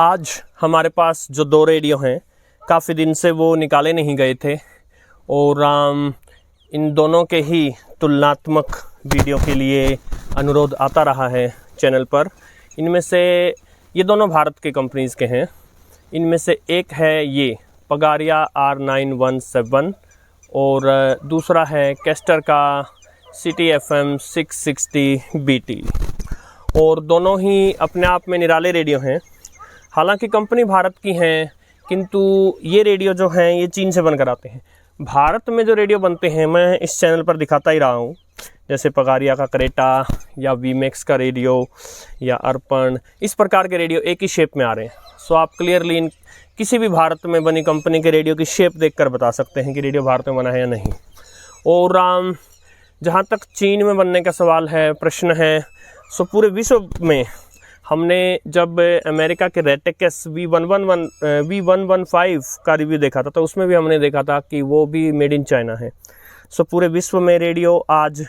आज हमारे पास जो 2 रेडियो हैं, काफ़ी दिन से वो निकाले नहीं गए थे और इन दोनों के ही तुलनात्मक वीडियो के लिए अनुरोध आता रहा है चैनल पर। इनमें से ये दोनों भारत के कंपनीज़ के हैं। इनमें से एक है ये पगारिया R917 और दूसरा है कैस्टर का CT-FM 660 BT। और दोनों ही अपने आप में निराले रेडियो हैं। हालांकि कंपनी भारत की हैं, किंतु ये रेडियो जो हैं ये चीन से बनकर आते हैं। भारत में जो रेडियो बनते हैं मैं इस चैनल पर दिखाता ही रहा हूँ, जैसे पगारिया का क्रेटा या वीमैक्स का रेडियो या अर्पण, इस प्रकार के रेडियो एक ही शेप में आ रहे हैं। सो आप क्लियरली किसी भी भारत में बनी कंपनी के रेडियो की शेप देखकर बता सकते हैं कि रेडियो भारत में बना है या नहीं। और जहाँ तक चीन में बनने का सवाल है, प्रश्न है, सो पूरे विश्व में हमने जब अमेरिका के रेटेक्स V115 का रिव्यू देखा था तो उसमें भी हमने देखा था कि वो भी मेड इन चाइना है। सो पूरे विश्व में रेडियो आज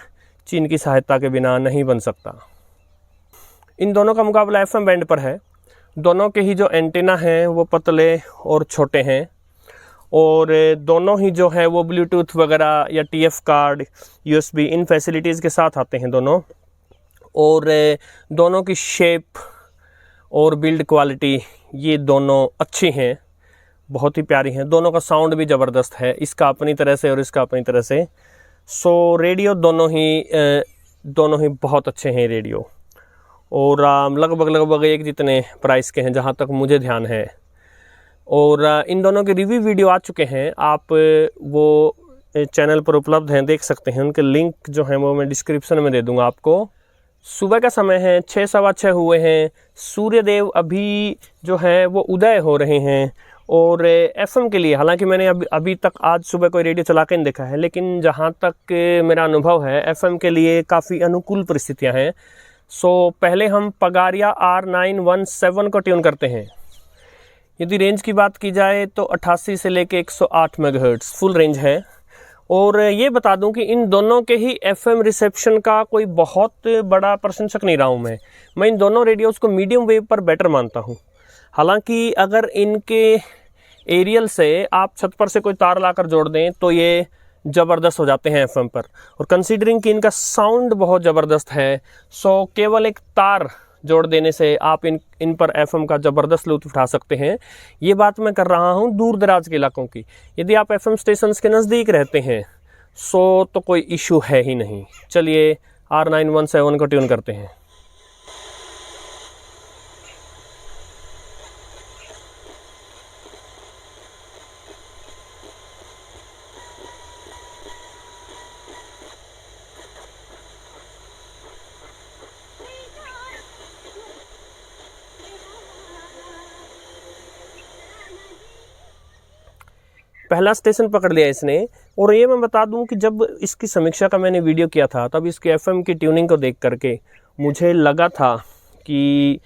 चीन की सहायता के बिना नहीं बन सकता। इन दोनों का मुकाबला FM बैंड पर है। दोनों के ही जो एंटेना हैं वो पतले और छोटे हैं और दोनों ही जो है वो ब्लूटूथ वगैरह या TF कार्ड, USB इन फैसिलिटीज़ के साथ आते हैं दोनों। और दोनों की शेप और बिल्ड क्वालिटी ये दोनों अच्छी हैं, बहुत ही प्यारी हैं। दोनों का साउंड भी ज़बरदस्त है, इसका अपनी तरह से और इसका अपनी तरह से। सो रेडियो दोनों ही बहुत अच्छे हैं रेडियो, और लगभग एक जितने प्राइस के हैं जहाँ तक मुझे ध्यान है। और इन दोनों के रिव्यू वीडियो आ चुके हैं, आप वो चैनल पर उपलब्ध हैं, देख सकते हैं। उनके लिंक जो हैं वो मैं डिस्क्रिप्शन में दे दूँगा आपको। सुबह का समय है, 6 सवा 6 हुए हैं। सूर्यदेव अभी जो है वो उदय हो रहे हैं। और FM के लिए हालांकि मैंने अभी तक आज सुबह कोई रेडियो चला के नहीं देखा है, लेकिन जहां तक मेरा अनुभव है FM के लिए काफ़ी अनुकूल परिस्थितियां हैं। सो पहले हम पगारिया R917 को ट्यून करते हैं। यदि रेंज की बात की जाए तो 88 से लेके 108 मेगाहर्ट्ज़ फुल रेंज है। और ये बता दूं कि इन दोनों के ही FM रिसेप्शन का कोई बहुत बड़ा प्रशंसक नहीं रहा हूं मैं इन दोनों रेडियोज़ को मीडियम वेव पर बेटर मानता हूं। हालांकि अगर इनके एरियल से आप छत पर से कोई तार लाकर जोड़ दें तो ये ज़बरदस्त हो जाते हैं FM पर। और कंसीडरिंग कि इनका साउंड बहुत ज़बरदस्त है, सो केवल एक तार जोड़ देने से आप इन पर FM का ज़बरदस्त लुत्फ़ उठा सकते हैं। ये बात मैं कर रहा हूँ दूर दराज के इलाकों की। यदि आप FM स्टेशंस के नज़दीक रहते हैं सो तो कोई इशू है ही नहीं। चलिए R917 को ट्यून करते हैं। पहला स्टेशन पकड़ लिया इसने। और ये मैं बता दूं कि जब इसकी समीक्षा का मैंने वीडियो किया था तब इसके FM की ट्यूनिंग को देख करके मुझे लगा था कि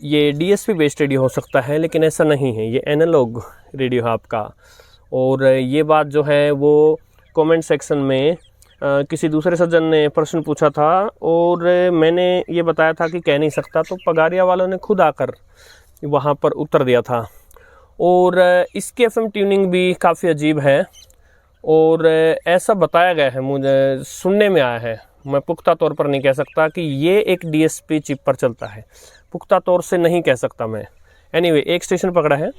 ये DSP बेस्ड रेडियो हो सकता है, लेकिन ऐसा नहीं है, ये एनालॉग रेडियो है आपका। और ये बात जो है वो कमेंट सेक्शन में किसी दूसरे सज्जन ने प्रश्न पूछा था और मैंने ये बताया था कि कह नहीं सकता, तो पगारिया वालों ने खुद आकर वहाँ पर उत्तर दिया था। और इसकी FM ट्यूनिंग भी काफ़ी अजीब है और ऐसा बताया गया है, मुझे सुनने में आया है। मैं पुख्ता तौर पर नहीं कह सकता कि ये एक DSP चिप पर चलता है, पुख्ता तौर से नहीं कह सकता मैं। एनीवे, एक स्टेशन पकड़ा है।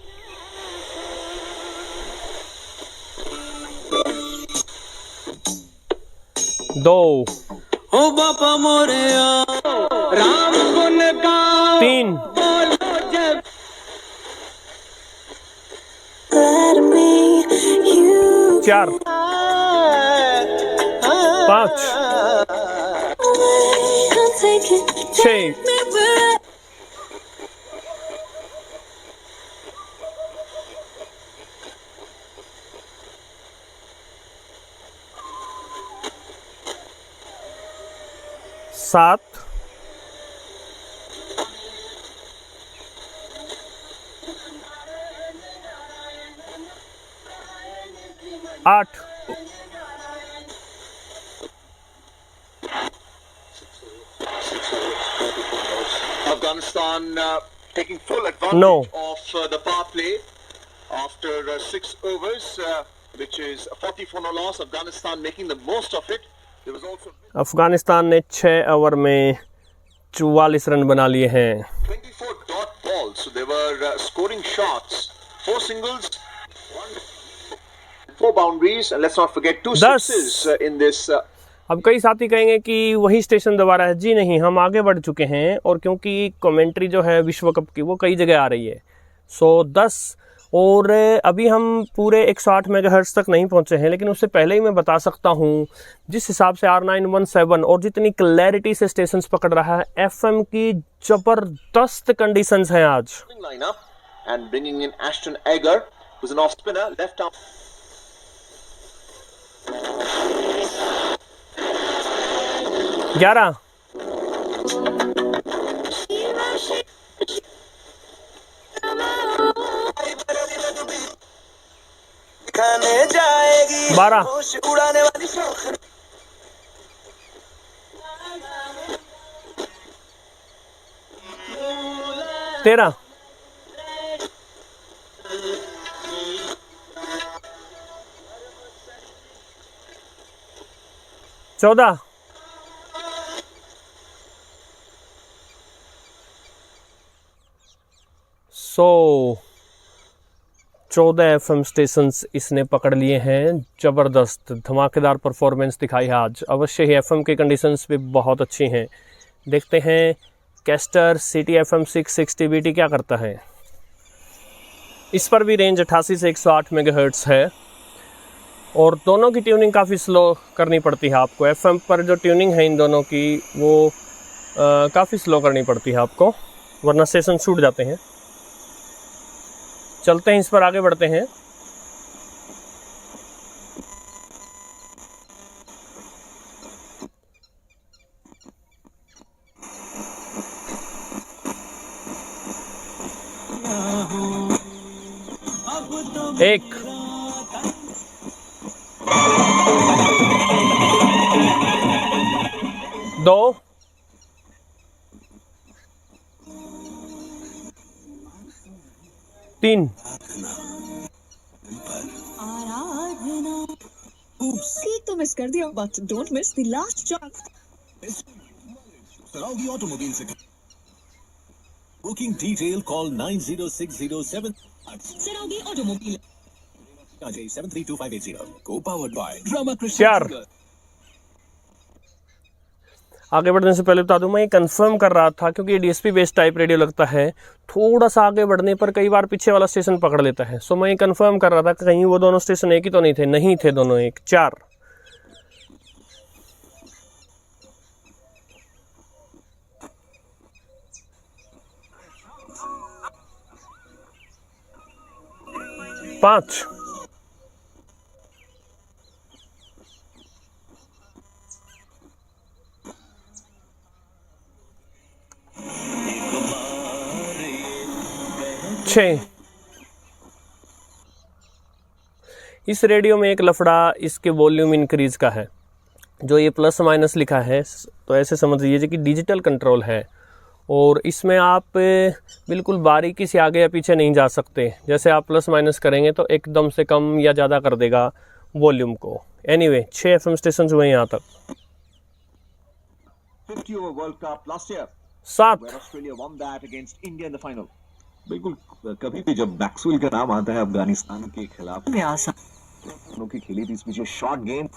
दो, ओ बापा मोरया राम गुन गाओ, 3, 4, 5, 6, 7, 8, Afghanistan taking full advantage No. of the power play after 6 overs, which is a 44 no loss. Afghanistan making the most of it. There was also Afghanistan ने 6 ओवर में 44 रन बना लिए हैं. 24 dot balls, so they were scoring shots, 4 singles, 4 boundaries, and let's not forget 2 10. sixes in this. अब कई साथी कहेंगे कि वही स्टेशन दोबारा है. जी नहीं, हम आगे बढ़ चुके हैं और क्योंकि कमेंट्री जो है विश्व कप की वो कई जगह आ रही है. सो 10 और अभी हम पूरे 108 मेगाहर्ट्ज तक नहीं पहुंचे हैं, लेकिन उससे पहले ही मैं बता सकता हूं जिस हिसाब से R917 और जितनी क्लैरिटी से स्टेशंस पकड़ रहा है, FM की जबरदस्त कंडीशंस हैं आज. Lineup and bringing in Ashton Agar, who's an off spinner, left arm. 11 12 13 14 14 FM stations इसने पकड़ लिए हैं. ज़बरदस्त धमाकेदार परफॉर्मेंस दिखाई है आज. अवश्य ही FM की कंडीशंस भी बहुत अच्छी हैं. देखते हैं कैस्टर सिटी FM 660 BT क्या करता है. इस पर भी रेंज 88 से 108 मेगाहर्ट्ज है और दोनों की ट्यूनिंग काफ़ी स्लो करनी पड़ती है आपको. FM पर जो ट्यूनिंग है इन दोनों की वो काफ़ी स्लो करनी पड़ती है आपको, वरना स्टेशन छूट जाते हैं. चलते हैं, इस पर आगे बढ़ते हैं. एक 2 3 ठीक तो मिस कर दिया, but don't miss the last chance. Saraudi Automobile से Booking detail call 906007. Saraudi Automobile. Ajay 732580. Co-powered by Drama 4 आगे बढ़ने से पहले बता दूं, मैं ये कंफर्म कर रहा था क्योंकि ये DSP बेस्ड टाइप रेडियो लगता है. थोड़ा सा आगे बढ़ने पर कई बार पीछे वाला स्टेशन पकड़ लेता है. सो मैं ये कंफर्म कर रहा था कि कहीं वो दोनों स्टेशन एक ही तो नहीं थे. नहीं थे दोनों एक. 4 5 6 इस रेडियो में एक लफड़ा इसके वॉल्यूम इंक्रीज का है. जो ये प्लस माइनस लिखा है तो ऐसे समझ लीजिए कि डिजिटल कंट्रोल है और इसमें आप बिल्कुल बारीकी से आगे या पीछे नहीं जा सकते. जैसे आप प्लस माइनस करेंगे तो एकदम से कम या ज़्यादा कर देगा वॉल्यूम को. एनीवे 6 FM स्टेशन हुए यहाँ तक. 50 over World Cup last year, 7 where Australia won that against India in the final. बिल्कुल. कभी भी जब मैक्सवेल का नाम आता है अफगानिस्तान के खिलाफ दोनों की खेली थी, इसमें जो शॉर्ट गेम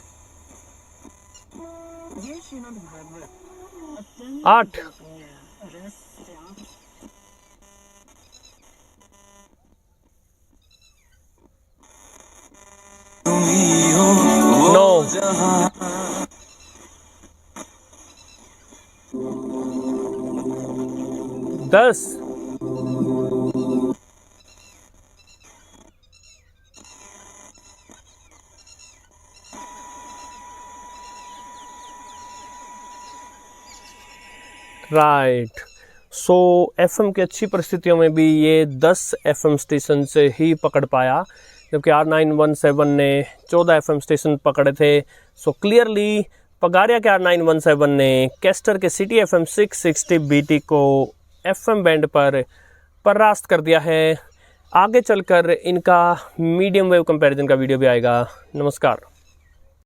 8 9 10 राइट. सो FM की अच्छी परिस्थितियों में भी ये 10 FM स्टेशन से ही पकड़ पाया, जबकि R917 ने 14 FM स्टेशन पकड़े थे. सो क्लियरली पगारिया के R917 ने कैस्टर के सिटी FM 660 BT को FM बैंड पर परास्त कर दिया है। आगे चलकर इनका मीडियम वेव कंपैरिजन का वीडियो भी आएगा। नमस्कार।